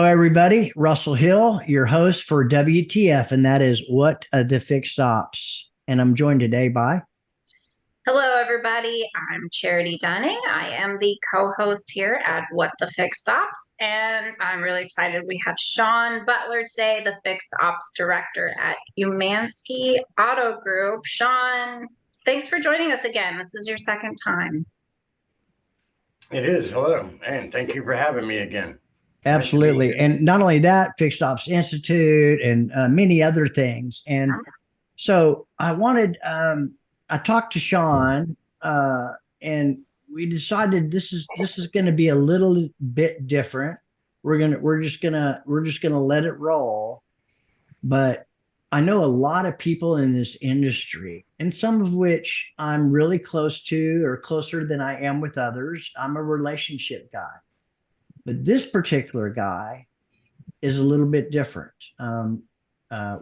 everybody. Russell Hill, your host for WTF, and that is What the Fix Stops. And I'm joined today by. Hello, everybody. I'm Charity Dunning. I am the co-host here at What the Fix Stops, and I'm really excited. We have Shawn Butler today, the Fixed Ops Director at Umansky Auto Group. Shawn, thanks for joining us again. This is your second time. It is. Hello, and thank you for having me again. Nice to be Absolutely. here. And not only that, Fixed Ops Institute and many other things. And so I talked to Shawn and we decided this is going to be a little bit different. We're just gonna let it roll. But I know a lot of people in this industry, and some of which I'm really close to or closer than I am with others. I'm a relationship guy, but this particular guy is a little bit different.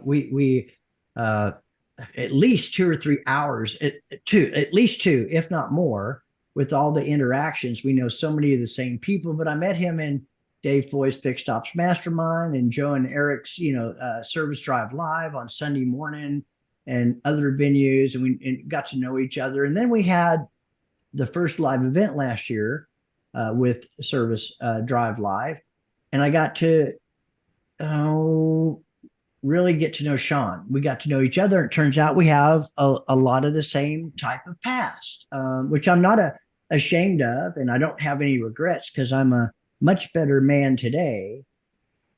We at least 2 or 3 hours, at least two, if not more, with all the interactions. We know so many of the same people, but I met him in Dave Foy's Fixed Ops Mastermind and Joe and Eric's, Service Drive Live on Sunday morning and other venues. And we got to know each other. And then we had the first live event last year with Service Drive Live. And I got to really get to know Shawn. We got to know each other. It turns out we have a lot of the same type of past, which I'm not ashamed of. And I don't have any regrets because I'm a much better man today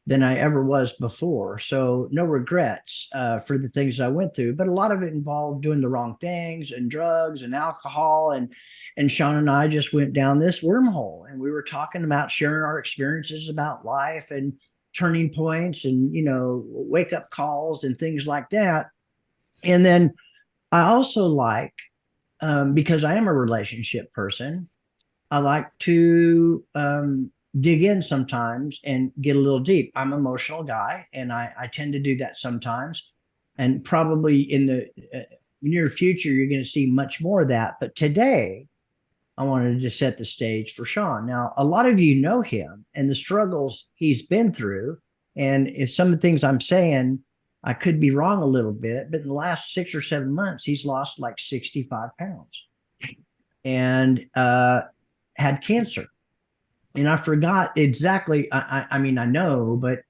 than I ever was before. So no regrets for the things I went through, but a lot of it involved doing the wrong things and drugs and alcohol. And Shawn and I just went down this wormhole and we were talking about sharing our experiences about life and turning points and, wake up calls and things like that. And then I also like, because I am a relationship person, I like to dig in sometimes and get a little deep. I'm an emotional guy, and I tend to do that sometimes. And probably in the near future, you're going to see much more of that. But today, I wanted to set the stage for Shawn. Now, a lot of you know him and the struggles he's been through. And if some of the things I'm saying, I could be wrong a little bit, but in the last 6 or 7 months, he's lost like 65 pounds and had cancer. And I forgot exactly. I mean, I know, but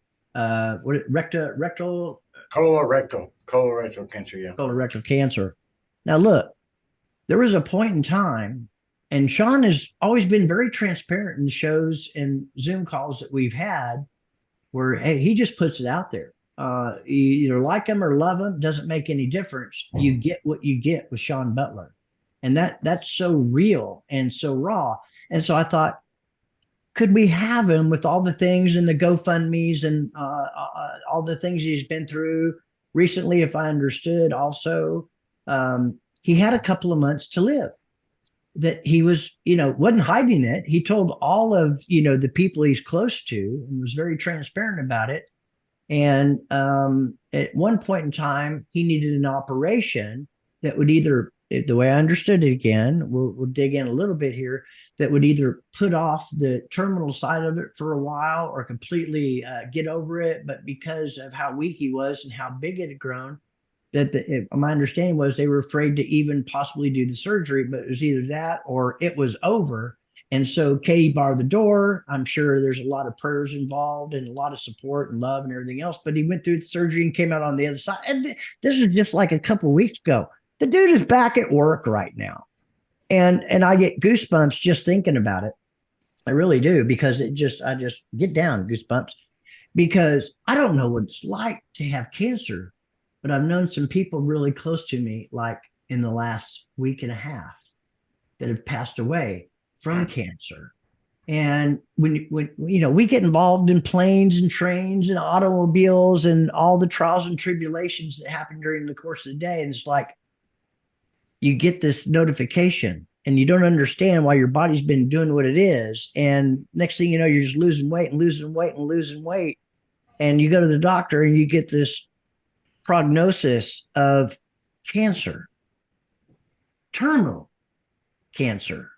what rectal Colorectal cancer, yeah. Colorectal cancer. Now, look, there was a point in time, and Shawn has always been very transparent in the shows and Zoom calls that we've had, where hey, he just puts it out there. You either like him or love him, doesn't make any difference. You get what you get with Shawn Butler, and that's so real and so raw. And so I thought, could we have him with all the things and the GoFundMe's and all the things he's been through recently? If I understood, also, he had a couple of months to live. That he was, wasn't hiding it. He told all of the people he's close to and was very transparent about it. And at one point in time, he needed an operation that would either, the way I understood it again, we'll dig in a little bit here, that would either put off the terminal side of it for a while or completely get over it. But because of how weak he was and how big it had grown, my understanding was they were afraid to even possibly do the surgery, but it was either that or it was over. And so Katie barred the door. I'm sure there's a lot of prayers involved and a lot of support and love and everything else, but he went through the surgery and came out on the other side. And this is just like a couple of weeks ago. The dude is back at work right now. And I get goosebumps just thinking about it. I really do, because I just get down goosebumps, because I don't know what it's like to have cancer, but I've known some people really close to me, like in the last week and a half, that have passed away from cancer. And when we get involved in planes and trains and automobiles and all the trials and tribulations that happen during the course of the day, and it's like you get this notification and you don't understand why your body's been doing what it is. And next thing you know, you're just losing weight and losing weight and losing weight. And you go to the doctor and you get this prognosis of cancer, terminal cancer.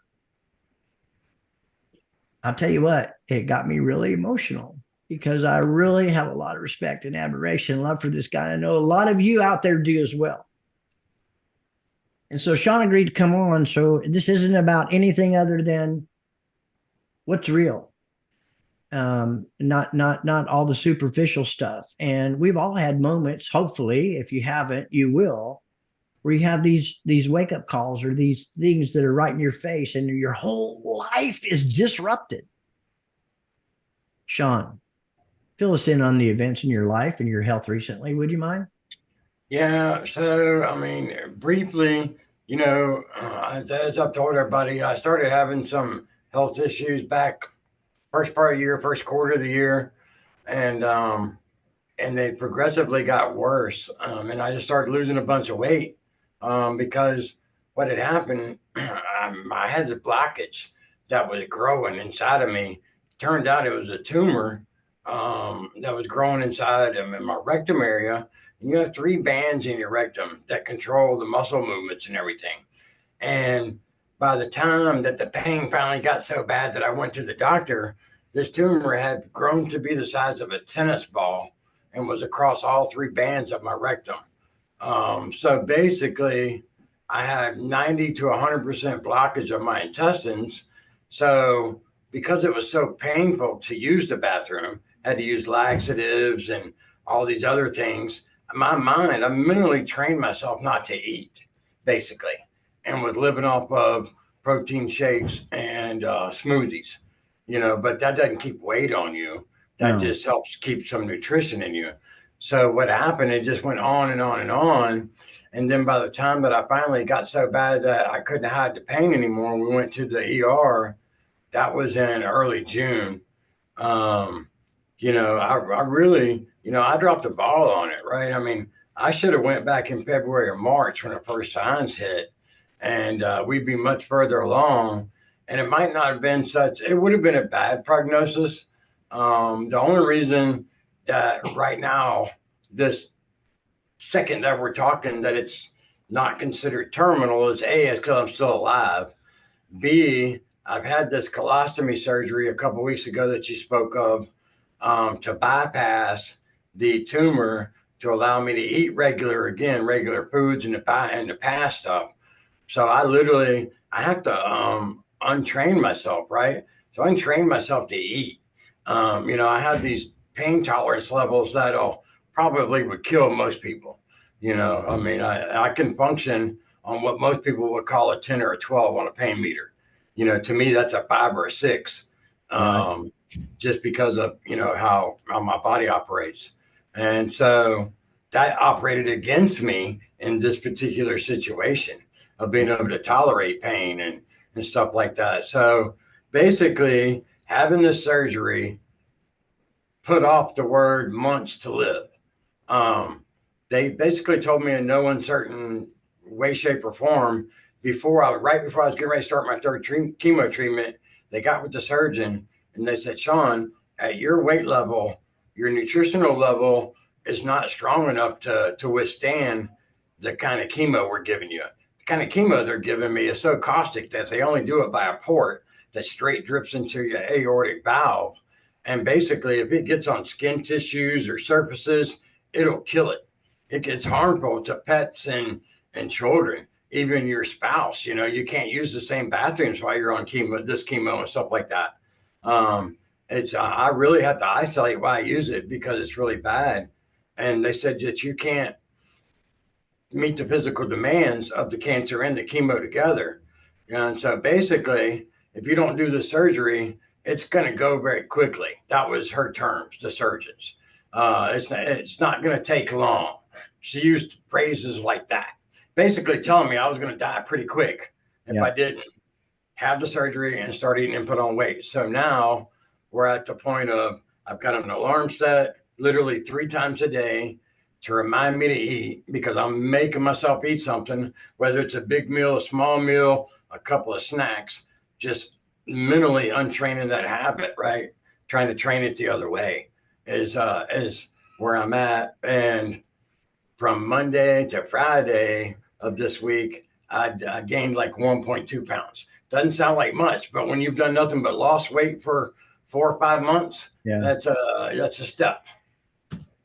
I'll tell you what, it got me really emotional. because I really have a lot of respect and admiration and love for this guy. I know a lot of you out there do as well. And so Shawn agreed to come on. So this isn't about anything other than what's real. Not all the superficial stuff. And we've all had moments, hopefully, if you haven't, you will, where you have these wake up calls or these things that are right in your face and your whole life is disrupted. Shawn, fill us in on the events in your life and your health recently. Would you mind? Yeah, so I mean, briefly, as I've told everybody, I started having some health issues back first part of the year, first quarter of the year, and they progressively got worse. And I just started losing a bunch of weight because what had happened, I had the blockage that was growing inside of me. Turned out it was a tumor that was growing inside in my rectum area. And you have three bands in your rectum that control the muscle movements and everything. And by the time that the pain finally got so bad that I went to the doctor, this tumor had grown to be the size of a tennis ball and was across all three bands of my rectum. So basically, I had 90 to 100% blockage of my intestines. So because it was so painful to use the bathroom, I had to use laxatives and all these other things. My mind, I mentally trained myself not to eat, basically, and was living off of protein shakes and smoothies, but that doesn't keep weight on you. That No. just helps keep some nutrition in you. So what happened, it just went on and on and on. And then by the time that I finally got so bad that I couldn't hide the pain anymore, we went to the ER. That was in early June. Um, I really, I dropped the ball on it, right? I mean, I should have went back in February or March when the first signs hit, and we'd be much further along. And it might not have been such, it would have been a bad prognosis. The only reason that right now, this second that we're talking, that it's not considered terminal is A, is because I'm still alive. B, I've had this colostomy surgery a couple of weeks ago that you spoke of to bypass the tumor to allow me to eat regular foods and the past stuff. So I have to untrain myself, right? So I untrain myself to eat. I have these pain tolerance levels that'll probably would kill most people. I mean, I can function on what most people would call a 10 or a 12 on a pain meter. To me, that's a 5 or a 6, Right. just because of, how my body operates. And so that operated against me in this particular situation of being able to tolerate pain and stuff like that. So basically, having this surgery put off the word months to live. Um, they basically told me in no uncertain way, shape, or form right before I was getting ready to start my third chemo treatment, they got with the surgeon and they said, Shawn, at your weight level, your nutritional level is not strong enough to withstand the kind of chemo we're giving you. The kind of chemo they're giving me is so caustic that they only do it by a port that straight drips into your aortic valve. And basically, if it gets on skin tissues or surfaces, it'll kill it. It gets harmful to pets and children, even your spouse. You can't use the same bathrooms while you're on this chemo and stuff like that. It's I really have to isolate why I use it because it's really bad. And they said that you can't meet the physical demands of the cancer and the chemo together. And so basically, if you don't do the surgery, it's going to go very quickly. That was her terms, the surgeons. It's not going to take long. She used phrases like that, basically telling me I was going to die pretty quick if I Yeah. didn't have the surgery and start eating and put on weight. So now we're at the point of I've got an alarm set literally 3 times a day to remind me to eat because I'm making myself eat something, whether it's a big meal, a small meal, a couple of snacks, just mentally untraining that habit, right? Trying to train it the other way is where I'm at. And from Monday to Friday of this week, I gained like 1.2 pounds. Doesn't sound like much, but when you've done nothing but lost weight for 4 or 5 months, Yeah. that's a step.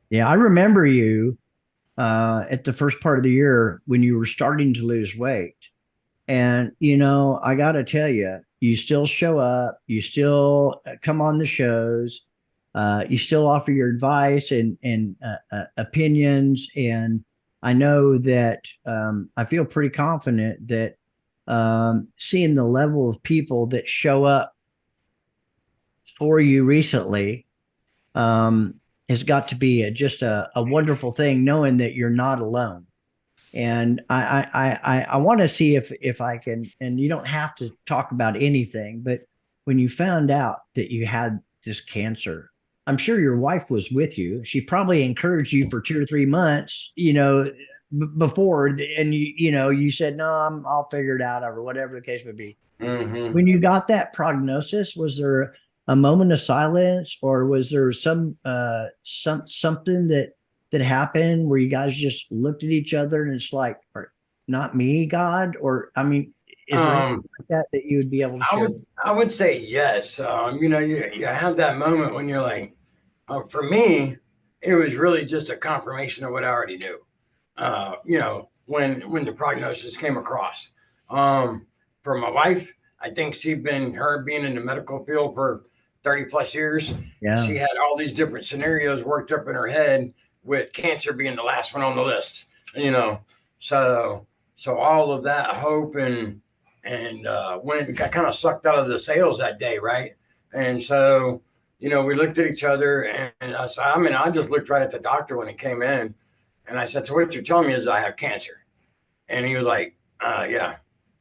Yeah. I remember you at the first part of the year when you were starting to lose weight. And, I got to tell you, you still show up, you still come on the shows, you still offer your advice and opinions. And I know that I feel pretty confident that seeing the level of people that show up for you recently has got to be just a wonderful thing, knowing that you're not alone. And I want to see if I can, and you don't have to talk about anything, but when you found out that you had this cancer, I'm sure your wife was with you. She probably encouraged you for 2 or 3 months, before, and you said, no, I'll figure it out, or whatever the case may be. Hmm. When you got that prognosis, was there a moment of silence, or was there something that happened where you guys just looked at each other and it's like, or, not me, God? Or, I mean, is there anything Um, like that that you would be able to I share? would say yes. You have that moment when you're like, for me, it was really just a confirmation of what I already knew. When the prognosis came across. Um, for my wife, I think her being in the medical field for 30 plus years, Yeah. she had all these different scenarios worked up in her head, with cancer being the last one on the list. You know, so all of that hope and when it got kind of sucked out of the sales that day, right? And so, we looked at each other, and I just looked right at the doctor when he came in, and I said, "So what you're telling me is I have cancer?" And he was like, "Yeah."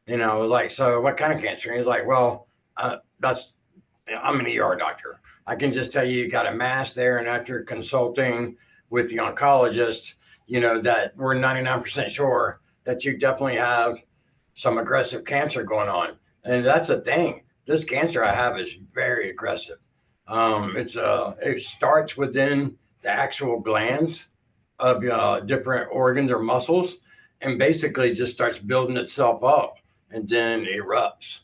I was like, "So what kind of cancer?" And he was like, "Well, that's I'm an ER doctor. I can just tell you got a mass there, and after consulting with the oncologist, that we're 99% sure that you definitely have some aggressive cancer going on." And that's the thing. This cancer I have is very aggressive. It starts within the actual glands of different organs or muscles, and basically just starts building itself up and then erupts.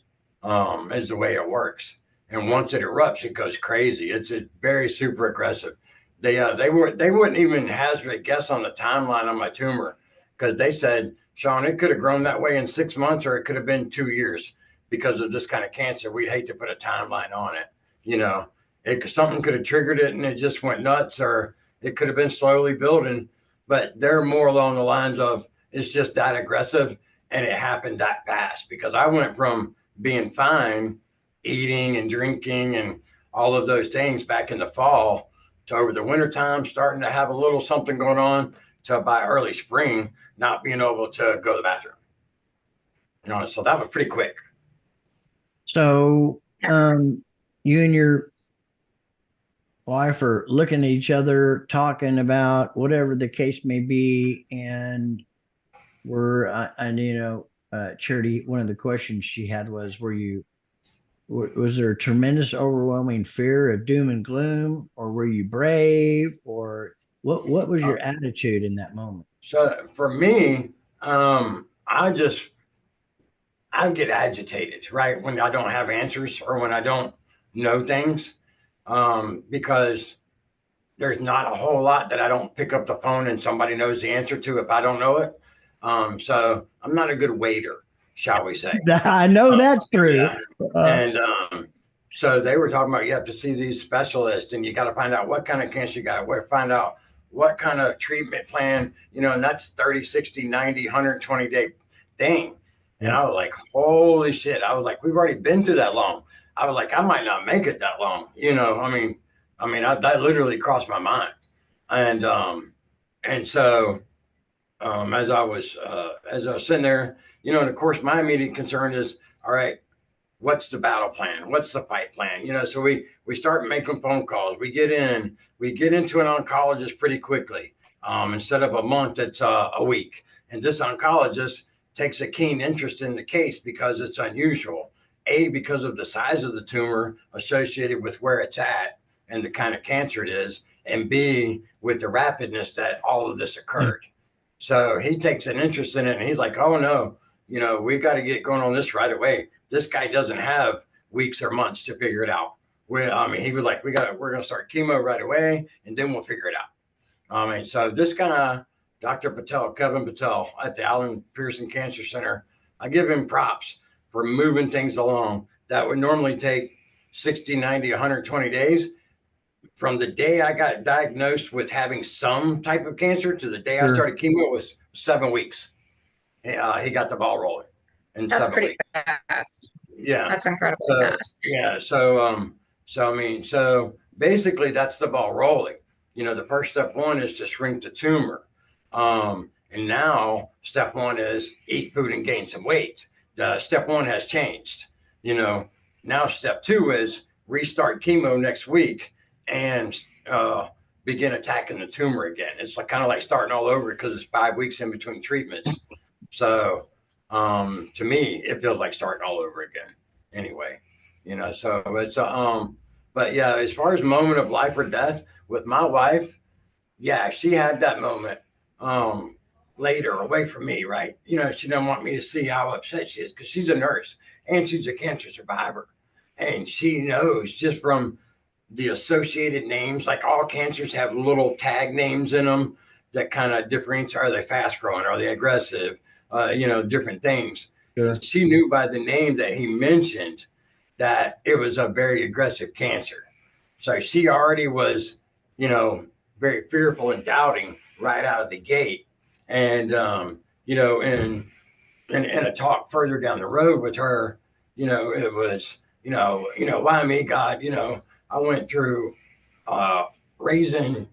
Is the way it works. And once it erupts, it goes crazy. It's very super aggressive. They wouldn't even hazard a guess on the timeline on my tumor, because they said, Shawn, it could have grown that way in 6 months, or it could have been 2 years because of this kind of cancer. We'd hate to put a timeline on it. You know, something could have triggered it and it just went nuts, or it could have been slowly building. But they're more along the lines of, it's just that aggressive and it happened that fast, because I went from being fine, eating and drinking and all of those things back in the fall, to over the wintertime starting to have a little something going on, to by early spring not being able to go to the bathroom. So that was pretty quick. So, you and your wife are looking at each other, talking about whatever the case may be, and Charity, one of the questions she had was, was there a tremendous, overwhelming fear of doom and gloom, or were you brave, or what was Uh, your attitude in that moment? so for me, I get agitated, right, when I don't have answers or when I don't know things, because there's not a whole lot that I don't pick up the phone and somebody knows the answer to if I don't know it. So I'm not a good waiter, shall we say. I know Uh, that's true. yeah. Uh, And so they were talking about, you have to see these specialists and you got to find out what kind of cancer you got, where find out what kind of treatment plan, and that's 30, 60, 90, 120-day thing. And yeah. I was like, holy shit. I was like, we've already been through that long. I was like, I might not make it that long. That literally crossed my mind. And so as I was sitting there, and of course my immediate concern is, all right, what's the battle plan? What's the fight plan? So we start making phone calls. We get into an oncologist pretty quickly. Instead of a month, it's a week. And this oncologist takes a keen interest in the case because it's unusual. A, because of the size of the tumor associated with where it's at and the kind of cancer it is, and B, with the rapidness that all of this occurred. So he takes an interest in it, and he's like, oh no, we got to get going on this right away. This guy doesn't have weeks or months to figure it out. I mean, he was like, we're going to start chemo right away and then we'll figure it out. I mean, so this kind of Dr. Patel, Kevin Patel at the Allen Pearson Cancer Center, I give him props for moving things along that would normally take 60, 90, 120 days. From the day I got diagnosed with having some type of cancer to the day I Sure. started chemo was 7 weeks. He got the ball rolling in That's seven pretty weeks. fast. Yeah. That's incredibly So fast. yeah. So I mean, so basically that's the ball rolling. The first step one is to shrink the tumor. And now step one is eat food and gain some weight. Step one has changed. You know, now step two is restart chemo next week and begin attacking the tumor again. It's like kind of like starting all over because it's 5 weeks in between treatments. So to me, it feels like starting all over again. Anyway, so it's but yeah, as far as moment of life or death with my wife, yeah, she had that moment later away from me, right? She didn't want me to see how upset she is because she's a nurse and she's a cancer survivor, and she knows just from the associated names, like all cancers have little tag names in them that kind of differentiate, are they fast growing, are they aggressive, different things. Sure. And she knew by the name that he mentioned that it was a very aggressive cancer. So she already was, very fearful and doubting right out of the gate. And, in a talk further down the road with her, it was, why me, God? I went through uh, raising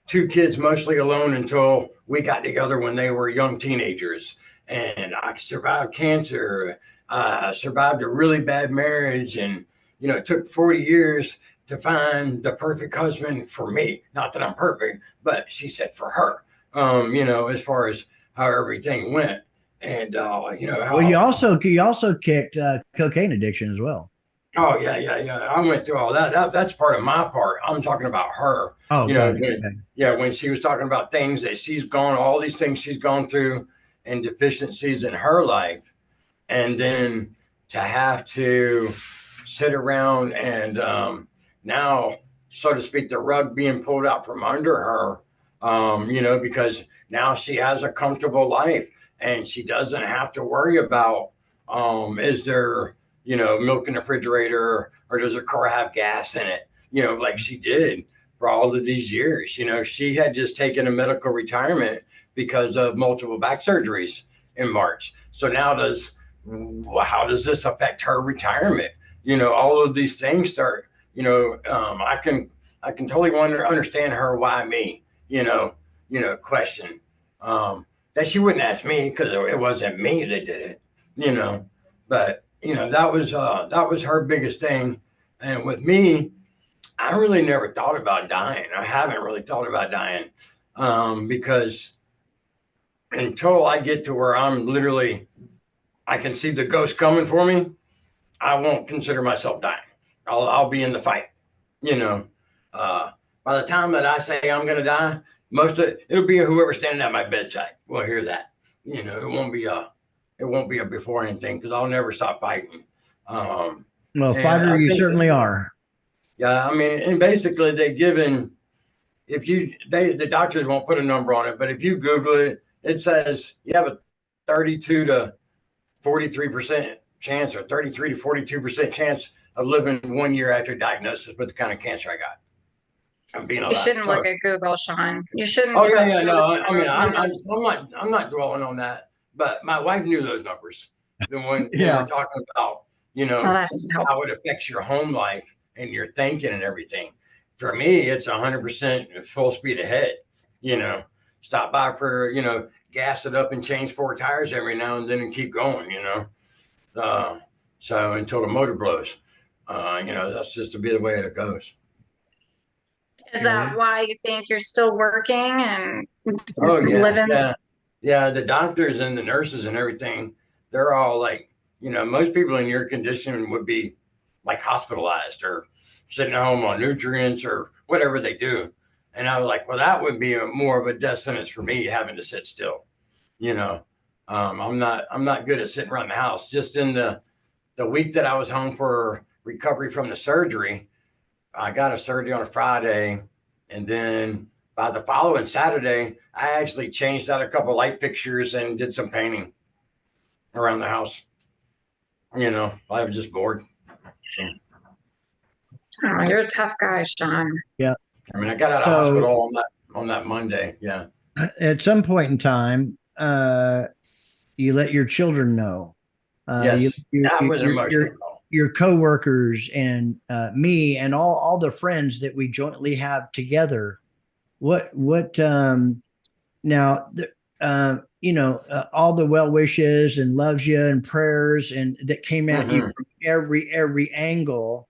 two kids mostly alone until we got together when they were young teenagers. And I survived cancer. I survived a really bad marriage. And, it took 40 years to find the perfect husband for me. Not that I'm perfect, but she said for her, as far as how everything went. And, Well, how you also kicked cocaine addiction as well. Oh yeah. I went through all that. That's part of my part. I'm talking about her. Oh, gotcha. Okay. When she was talking about things that all these things she's gone through, and deficiencies in her life, and then to have to sit around and now, so to speak, the rug being pulled out from under her, because now she has a comfortable life and she doesn't have to worry about is there milk in the refrigerator, or does her car have gas in it, like she did for all of these years. She had just taken a medical retirement because of multiple back surgeries in March. So now how does this affect her retirement? All of these things start, I can totally understand her why me, question that she wouldn't ask me because it wasn't me that did it, but that was her biggest thing. And with me, I really never thought about dying. I haven't really thought about dying because until I get to where I can see the ghost coming for me, I won't consider myself dying. I'll be in the fight. You know, uh, by the time that I say I'm going to die, it'll be whoever's standing at my bedside will hear that. It won't be a beforehand thing because I'll never stop fighting. Um, Well, and fighter, I you think, certainly are. yeah, I mean, and basically they've given, the doctors won't put a number on it, but if you Google it, it says you have a 32 to 43% chance, or 33 to 42% chance of living 1 year after diagnosis with the kind of cancer I got. I'm being You alive. shouldn't look So, at Google, Sean. You shouldn't oh yeah, trust yeah, no. I mean, those numbers. I'm not dwelling on that. But my wife knew those numbers. Then when we're Yeah. talking about, Well, that doesn't help. how it affects your home life and your thinking and everything. For me, it's 100% full speed ahead. You know, stop by for gas it up and change four tires every now and then and keep going. Uh, so until the motor blows, that's just to be the way it goes. Is that why you think you're still working and Oh yeah, living? yeah. The doctors and the nurses and everything, they're all like, most people in your condition would be like hospitalized or sitting at home on nutrients or whatever they do. And I was like, well, that would be more of a death sentence for me having to sit still. You know, I'm not good at sitting around the house. Just in the week that I was home for recovery from the surgery, I got a surgery on a Friday, and then by the following Saturday, I actually changed out a couple light fixtures and did some painting around the house. I was just bored. So, Oh, you're a tough guy, Shawn. Yeah. I mean, I got out of So hospital on that Monday. Yeah. at some point in time, you let your children know. Yes, that was an Your emotional call. your coworkers and me and all the friends that we jointly have together. What now? All the well wishes and loves you and prayers and that came at you Hmm. from every angle.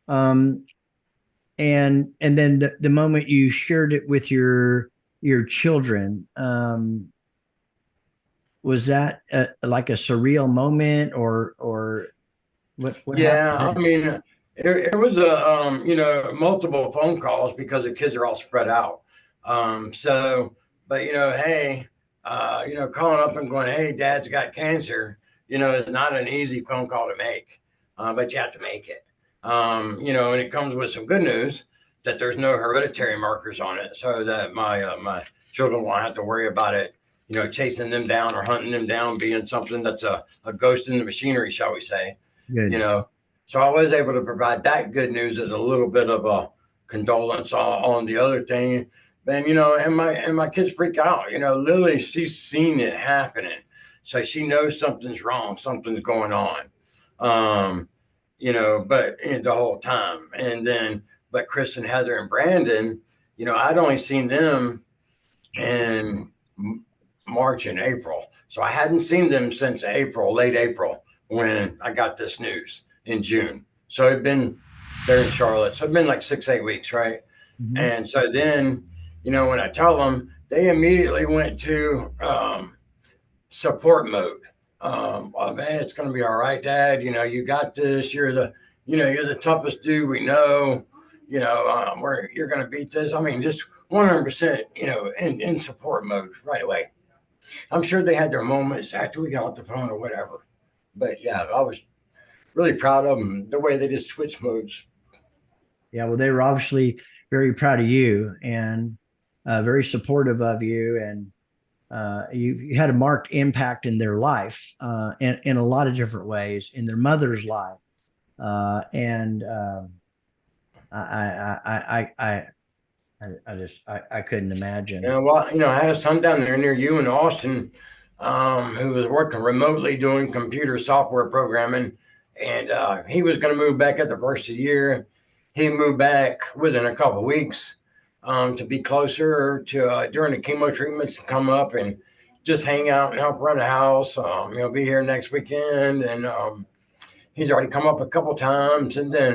Um, and then the moment you shared it with your children, was that like a surreal moment or what Yeah, happened I then? mean, it was multiple phone calls because the kids are all spread out. But hey, calling up and going, hey, Dad's got cancer. Is not an easy phone call to make, but you have to make it. And it comes with some good news that there's no hereditary markers on it, so that my children won't have to worry about it. Chasing them down or hunting them down, being something that's a ghost in the machinery, shall we say? you Good. know. So I was able to provide that good news as a little bit of a condolence on the other thing. And my kids freak out. Lily, she's seen it happening, so she knows something's wrong, something's going on. But the whole time, but Chris and Heather and Brandon, I'd only seen them in March and April. So I hadn't seen them since April, late April, when I got this news in June. So it'd been there in Charlotte. So it'd been like 6, 8 weeks, right? Mhm. And so then, when I tell them, they immediately went to support mode. Oh man, it's going to be all right, Dad. You got this. You're the toughest dude we know. You're going to beat this. I mean, just 100%. In support mode right away. I'm sure they had their moments after we got off the phone or whatever. But yeah, I was really proud of them the way they just switched modes. Yeah, well, they were obviously very proud of you and very supportive of you, and you had a marked impact in their life in a lot of different ways, in their mother's life, and I, I, I, I, I, I couldn't imagine. Well, I had a son down there near you in Austin, who was working remotely doing computer software programming, and he was going to move back at the first of the year. He moved back within a couple of weeks to be closer to during the chemo treatments to come up and just hang out and help run the house. Be here next weekend, and he's already come up a couple times. And then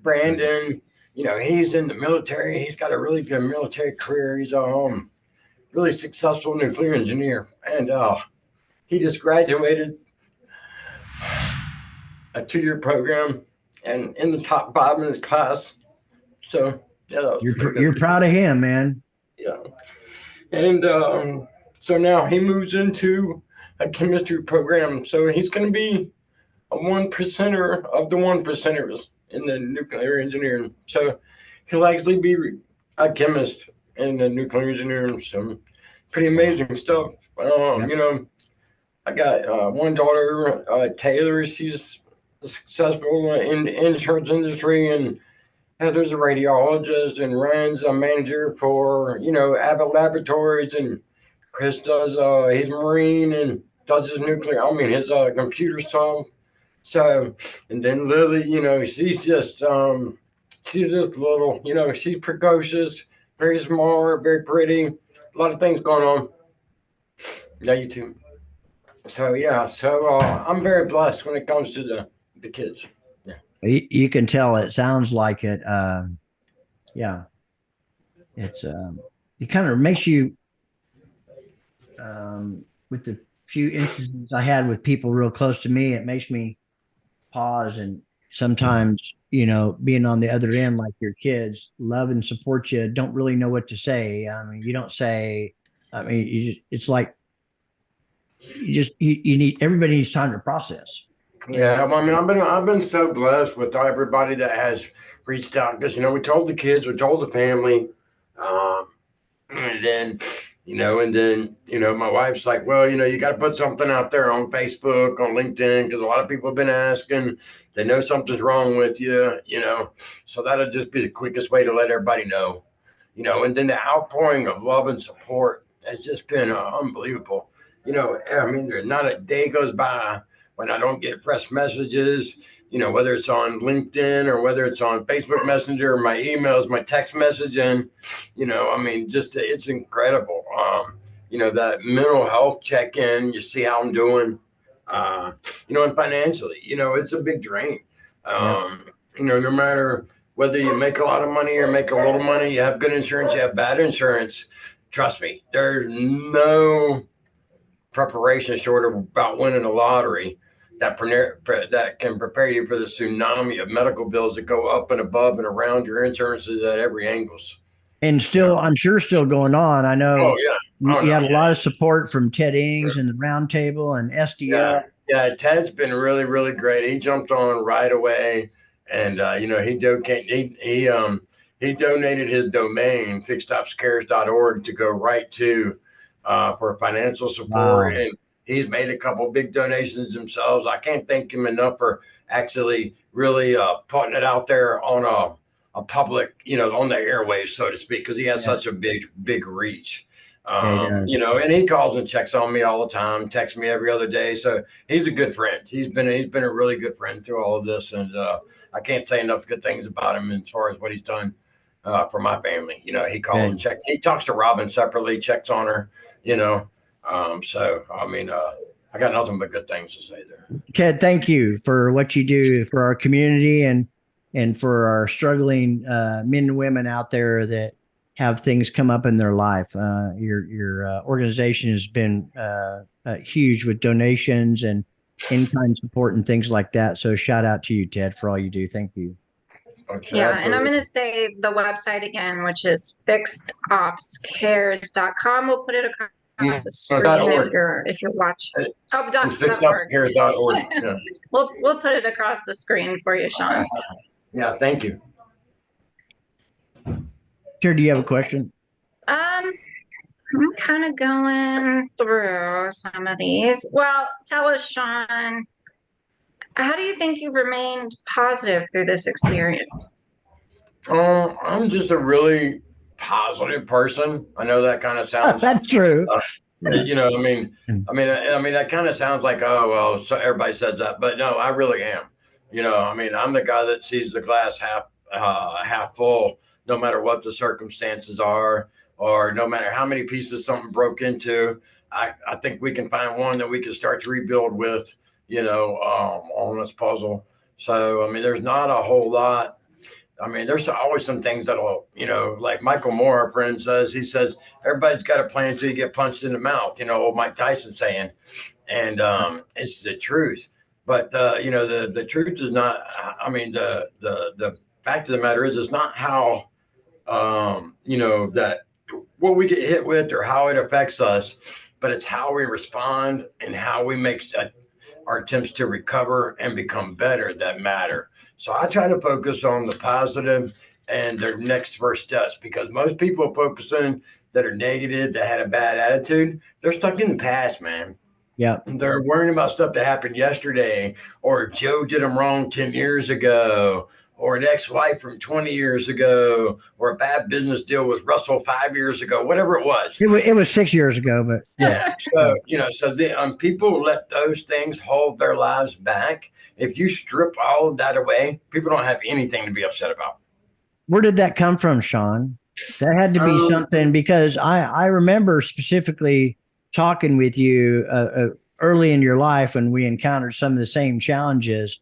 Brandon, he's in the military. He's got a really good military career. He's a really successful nuclear engineer, and he just graduated a 2-year program and in the top 5 in his class. So yeah, that was pretty You're good. proud of him, man. Yeah, and so now he moves into a chemistry program. So he's going to be a 1%er of the 1%ers in the nuclear engineering. So he'll actually be a chemist in the nuclear engineering. So pretty Wow. amazing stuff. Yeah. I got one daughter, Taylor. She's successful in the insurance industry, and Heather's a radiologist, and Ryan's a manager for Abbott Laboratories, and Chris does he's a Marine and does his nuclear. I mean his computer stuff. So, and then Lily, she's just little. She's precocious, very smart, very pretty. A lot of things going on. Yeah, you too. So yeah, I'm very blessed when it comes to the kids. Yeah. You can tell it sounds like it. Yeah, it's it kind of makes you with the few instances I had with people real close to me, it makes me pause and sometimes, being on the other end, like your kids love and support you, don't really know what to say. I mean, you don't say, I mean, it's like you need, everybody needs time to process. Yeah, well, I mean, I've been so blessed with everybody that has reached out because we told the kids, we told the family, um, and then my wife's like, well, you got to put something out there on Facebook, on LinkedIn, because a lot of people have been asking. They know something's wrong with you. So that'll just be the quickest way to let everybody know. And then the outpouring of love and support has just been unbelievable. I mean, there's not a day goes by when I don't get fresh messages, whether it's on LinkedIn or whether it's on Facebook Messenger or my emails, my text messaging, I mean, just it's incredible. That mental health check in, you see how I'm doing, and financially, it's a big drain. Yeah. No matter whether you make a lot of money or make a little money, you have good insurance, you have bad insurance. Trust me, there's no preparation short of about winning the lottery that can prepare you for the tsunami of medical bills that go up and above and around your insurances at every angles. And still, I'm sure still going on. I Oh know yeah. Oh you no. had a lot of support from Ted Ings and the Roundtable and Yeah. SDF. Yeah. Ted's been really, really great. He jumped on right away, and he donated his domain fixedopscares.org to go right to for financial support, Wow. and he's made a couple big donations themselves. I can't thank him enough for actually really putting it out there on a public, on the airwaves, so to speak, because he has Yeah. such a big reach. Yeah, he does. And he calls and checks on me all the time, texts me every other day. So he's a good friend. He's been a really good friend through all of this, and I can't say enough good things about him as far as what he's done for my family. He calls and Good. checks. He talks to Robin separately, checks on her. You know, so I mean, I got nothing but good things to say there. Ted, thank you for what you do for our community and for our struggling men and women out there that have things come up in their life. Your organization has been huge with donations and in-kind support and things like that. So shout out to you, Ted, for all you do. Thank you. Okay, Yeah, and I'm absolutely. going to say the website again, which is fixedopscares.com. We'll put it across the Dot screen org. if you're watching. Oh, It's .org. fixedopscares.org. Yeah. We'll put it across the screen for you, Shawn. Yeah. Thank you. Sure. Do you have a question? I'm kind of going through some of these. Well, tell us, Shawn, how do you think you've remained positive through this experience? I'm just a really positive person. I know that kind of sounds, That's true. uh, Yeah. that kind of sounds like, oh well, so everybody says that, but no, I really am. I'm the guy that sees the glass half full, no matter what the circumstances are, or no matter how many pieces something broke into. I think we can find one that we can start to rebuild with, on this puzzle. So there's not a whole lot. There's always some things that'll, like Michael Moore, our friend, says. He says everybody's got a plan until you get punched in the mouth. Old Mike Tyson saying, and it's the truth. But the truth is not. The fact of the matter is, it's not how that what we get hit with or how it affects us, but it's how we respond and how we make our attempts to recover and become better that matter. So I try to focus on the positive and their next first steps, because most people focusing that are negative, that had a bad attitude, they're stuck in the past, man. Yeah. They're worrying about stuff that happened yesterday, or Joe did them wrong 10 years ago, or an ex-wife from 20 years ago, or a bad business deal with Russell 5 years ago, whatever it was. It was 6 years ago, but yeah. So, people let those things hold their lives back. If you strip all of that away, people don't have anything to be upset about. Where did that come from, Shawn? That had to be Um, something because I remember specifically talking with you early in your life when we encountered some of the same challenges.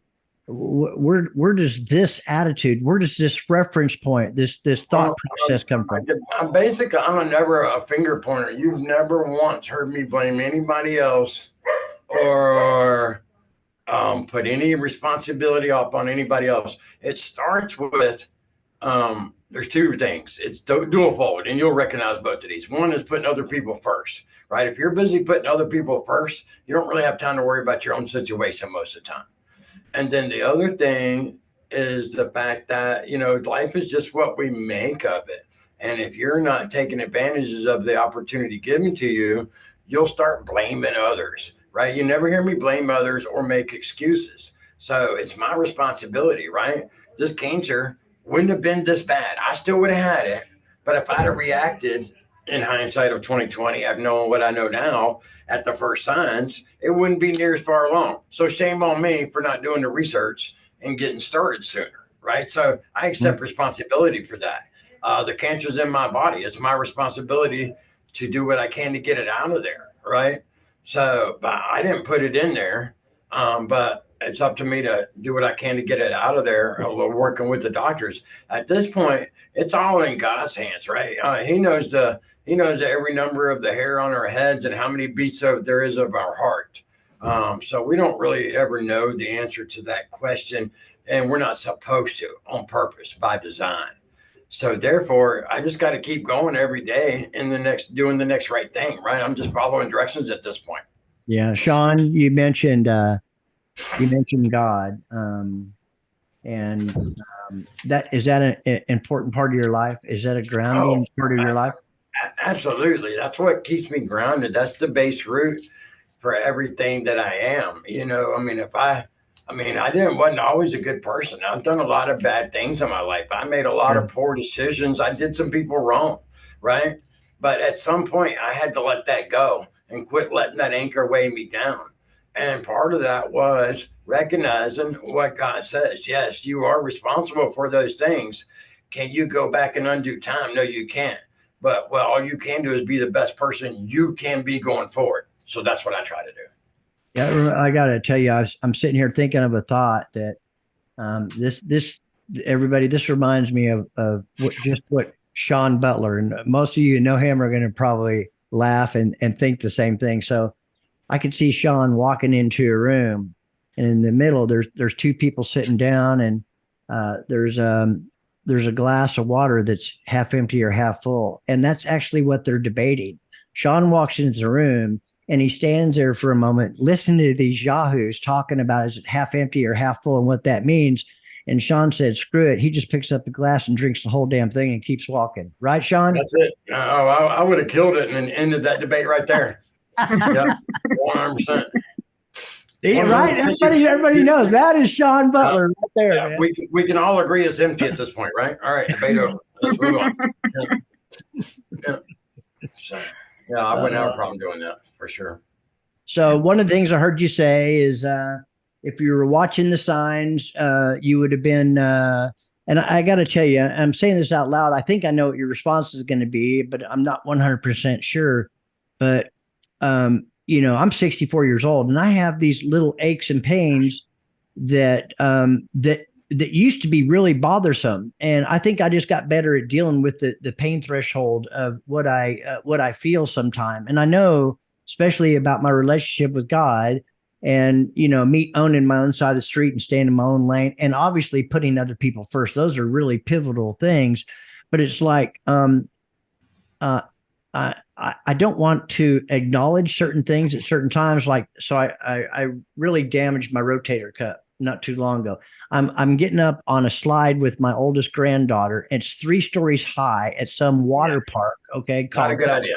Where does this attitude, where does this reference point, this thought process come from? I'm never a finger pointer. You've never once heard me blame anybody else or put any responsibility up on anybody else. It starts with there's two things. It's dual fold, and you'll recognize both of these. One is putting other people first, right? If you're busy putting other people first, you don't really have time to worry about your own situation most of the time. And then the other thing is the fact that, life is just what we make of it. And if you're not taking advantages of the opportunity given to you, you'll start blaming others, right? You never hear me blame others or make excuses. So it's my responsibility, right? This cancer wouldn't have been this bad. I still would have had it. But if I'd have reacted in hindsight of 2020, I've known what I know now at the first signs, it wouldn't be near as far along. So shame on me for not doing the research and getting started sooner, right? So I accept responsibility for that. The cancer's in my body. It's my responsibility to do what I can to get it out of there, right? So, but I didn't put it in there, but it's up to me to do what I can to get it out of there. Working with the doctors at this point, it's all in God's hands, right? He knows every number of the hair on our heads and how many beats there is of our heart. So we don't really ever know the answer to that question, and we're not supposed to on purpose by design. So therefore, I just got to keep going every day in doing the next right thing, right? I'm just following directions at this point. Yeah, Shawn, you mentioned God, and that is that an important part of your life? Is that a Oh, grounding part of your life? absolutely. That's what keeps me grounded. That's the base root for everything that I am. I mean, I wasn't always a good person. I've done a lot of bad things in my life. I made a lot Yeah. of poor decisions. I did some people wrong, right? But at some point, I had to let that go and quit letting that anchor weigh me down. And part of that was recognizing what God says. Yes, you are responsible for those things. Can you go back and undo time? No, you can't. But well, all you can do is be the best person you can be going forward. So that's what I try to do. Yeah, I got to tell you, I'm sitting here thinking of a thought that this everybody, this reminds me of what Shawn Butler, and most of you who know him are going to probably laugh and think the same thing. So I could see Shawn walking into a room, and in the middle there's two people sitting down, and there's a glass of water that's half empty or half full, and that's actually what they're debating. Shawn walks into the room and he stands there for a moment, listening to these yahoos talking about is it half empty or half full and what that means. And Shawn said, "Screw it." He just picks up the glass and drinks the whole damn thing and keeps walking. Right, Shawn? That's it. I would have killed it and ended that debate right there. Yep, 100%. Right? 100%. Everybody knows that is Shawn Uh, Butler right there, yeah, man. we can all agree it's empty at this point, right? All right, debate over. Let's move on. Yeah. Yeah. So, yeah, I wouldn't have a problem doing that for sure. So one of the things I heard you say is if you were watching the signs, you would have been. And I got to tell you, I'm saying this out loud. I think I know what your response is going to be, but I'm not 100% sure. But I'm 64 years old, and I have these little aches and pains that used to be really bothersome, and I think I just got better at dealing with the pain threshold of what I feel sometime. And I know, especially about my relationship with God, and me owning my own side of the street and staying in my own lane, and obviously putting other people first. Those are really pivotal things. But it's like uh, I don't want to acknowledge certain things at certain times. Like, so I really damaged my rotator cuff not too long ago. I'm getting up on a slide with my oldest granddaughter. It's 3 stories high at some water park. Okay. Not a good idea.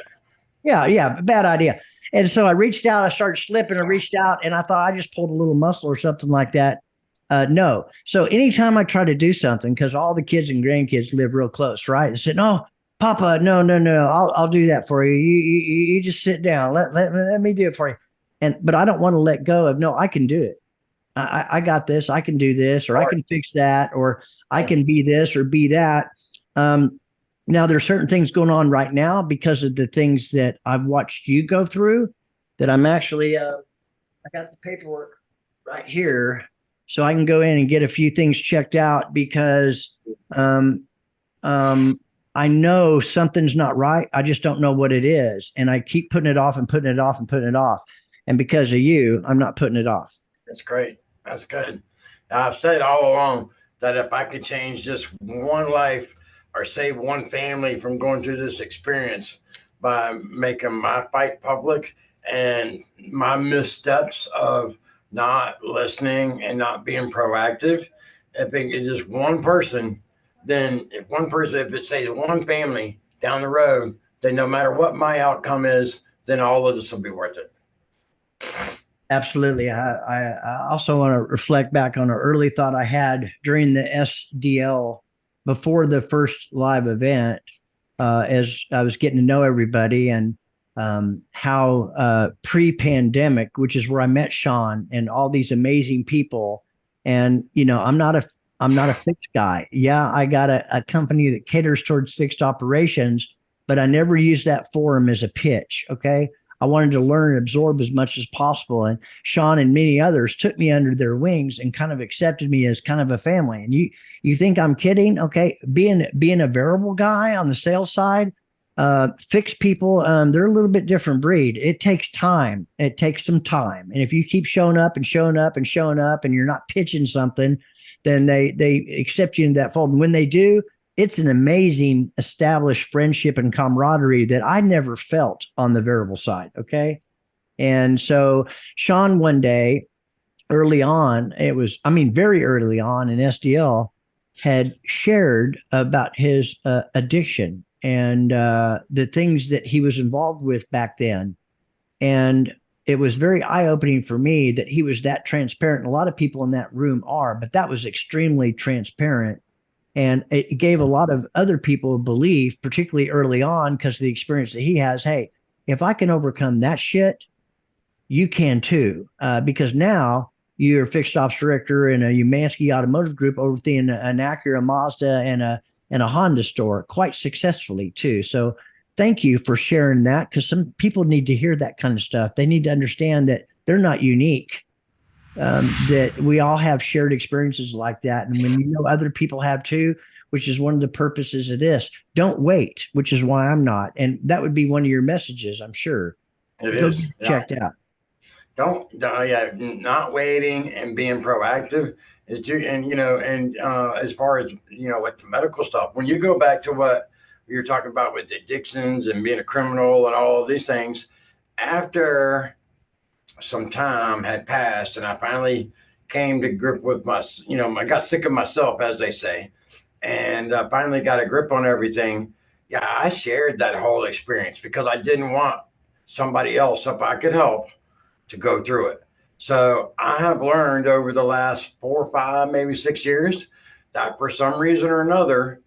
Yeah. Bad idea. And so I reached out, I started slipping, I reached out, and I thought I just pulled a little muscle or something like that. No. So anytime I try to do something, because all the kids and grandkids live real close, right? I said, "No, Papa, no. I'll do that for you. You just sit down. Let me do it for you." But I don't want to let go of, no, I can do it. I got this. I can do this, or I can fix that, or I can be this or be that. Now there's certain things going on right now because of the things that I've watched you go through that I'm actually, I got the paperwork right here, so I can go in and get a few things checked out because, I know something's not right. I just don't know what it is. And I keep putting it off and putting it off and putting it off. And because of you, I'm not putting it off. That's great. That's good. I've said all along that if I could change just one life or save one family from going through this experience by making my fight public and my missteps of not listening and not being proactive. If it's just one person, then if it says one family down the road, then no matter what my outcome is, then all of this will be worth it. Absolutely. I also want to reflect back on an early thought I had during the SDL before the first live event, as I was getting to know everybody, and how pre-pandemic, which is where I met Shawn and all these amazing people. And I'm not a fixed guy. Yeah, I got a company that caters towards fixed operations, but I never used that forum as a pitch. Okay. I wanted to learn and absorb as much as possible. And Shawn and many others took me under their wings and kind of accepted me as kind of a family. And you think I'm kidding? Okay. Being a variable guy on the sales side, fixed people, they're a little bit different breed. It takes time. It takes some time. And if you keep showing up and showing up and showing up and you're not pitching something, then they accept you into that fold. And when they do, it's an amazing established friendship and camaraderie that I never felt on the variable side. Okay. And so Shawn, one day early on, very early on in SDL, had shared about his addiction and the things that he was involved with back then. And it was very eye-opening for me that he was that transparent. And a lot of people in that room are, but that was extremely transparent. And it gave a lot of other people belief, particularly early on, because of the experience that he has. Hey, if I can overcome that shit, you can too. Because now you're a fixed ops director in a Umansky Automotive Group, overseeing an Acura, Mazda, and a Honda store quite successfully too. So thank you for sharing that, because some people need to hear that kind of stuff. They need to understand that they're not unique. That we all have shared experiences like that. And when you know other people have too, which is one of the purposes of this, don't wait, which is why I'm not. And that would be one of your messages, I'm sure. It Go is. checked out. Yeah, not waiting and being proactive is to, and as far as, with the medical stuff, when you go back to what you're talking about with addictions and being a criminal and all of these things, after some time had passed and I finally came to grip with I got sick of myself, as they say, and finally got a grip on everything. Yeah, I shared that whole experience because I didn't want somebody else, if I could help, to go through it. So I have learned over the last 4 or 5, maybe 6 years, that for some reason or another,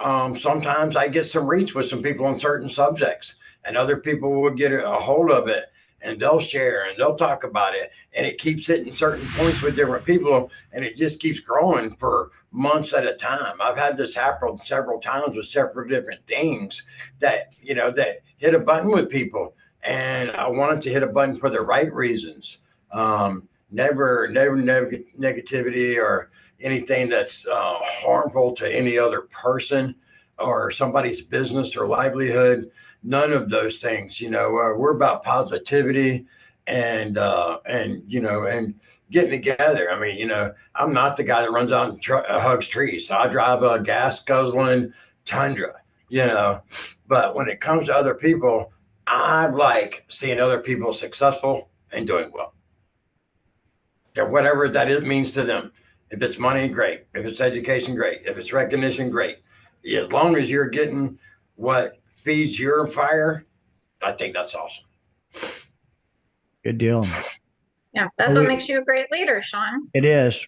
sometimes I get some reach with some people on certain subjects, and other people will get a hold of it and they'll share and they'll talk about it. And it keeps hitting certain points with different people, and it just keeps growing for months at a time. I've had this happen several times with several different things that, that hit a button with people. And I wanted to hit a button for the right reasons. Never negativity or anything that's harmful to any other person or somebody's business or livelihood. None of those things. We're about positivity and getting together. I mean, I'm not the guy that runs out and hugs trees. I drive a gas guzzling Tundra. But when it comes to other people, I like seeing other people successful and doing well. Yeah, whatever that means to them. If it's money, great. If it's education, great. If it's recognition, great. As long as you're getting what feeds your fire, I think that's awesome. Good deal. Yeah, that's what makes you a great leader, Shawn. It is.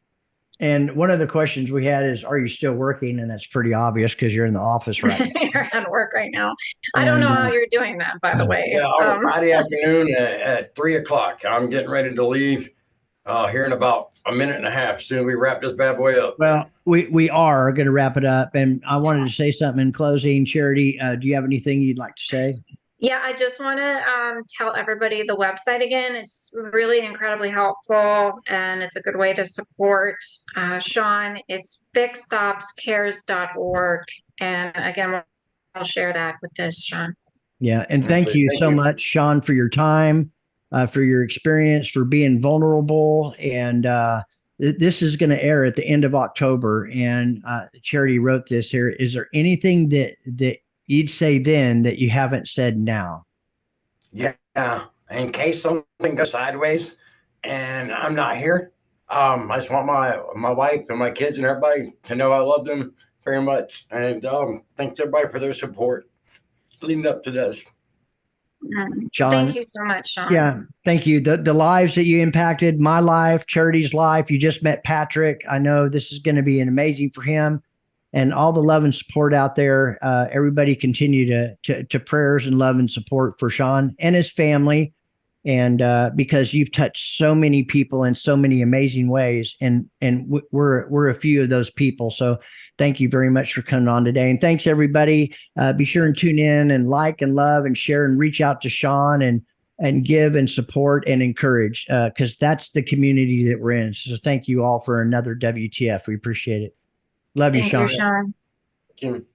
And one of the questions we had is, are you still working? And that's pretty obvious because you're in the office right now. You're at work right now. I don't know how you're doing that, by the way. Yeah, on Friday afternoon at 3:00, I'm getting ready to leave here in about a minute and a half. Soon we wrap this bad boy up. Well, we are going to wrap it up. And I wanted to say something in closing. Charity, do you have anything you'd like to say? Yeah, I just want to tell everybody the website again. It's really incredibly helpful, and it's a good way to support Shawn. It's fixedopscares.org. And again, I'll share that with this, Shawn. Yeah, and thank you so much, Shawn, for your time, for your experience, for being vulnerable. And this is going to air at the end of October. And Charity wrote this here. Is there anything that you'd say then that you haven't said now? Yeah. In case something goes sideways, and I'm not here. I just want my wife and my kids and everybody to know I love them very much, and thanks everybody for their support leading up to this. Shawn. Thank you so much, Shawn. Yeah, thank you. The lives that you impacted, my life, Charity's life. You just met Patrick. I know this is going to be an amazing for him, and all the love and support out there. Everybody continue to prayers and love and support for Shawn and his family, and because you've touched so many people in so many amazing ways, and we're a few of those people. So thank you very much for coming on today, and thanks everybody. Be sure and tune in and like and love and share and reach out to Shawn and give and support and encourage, because that's the community that we're in. So thank you all for another WTF. We appreciate it. Love you, Thank Shawn. you, Shawn. Thank you.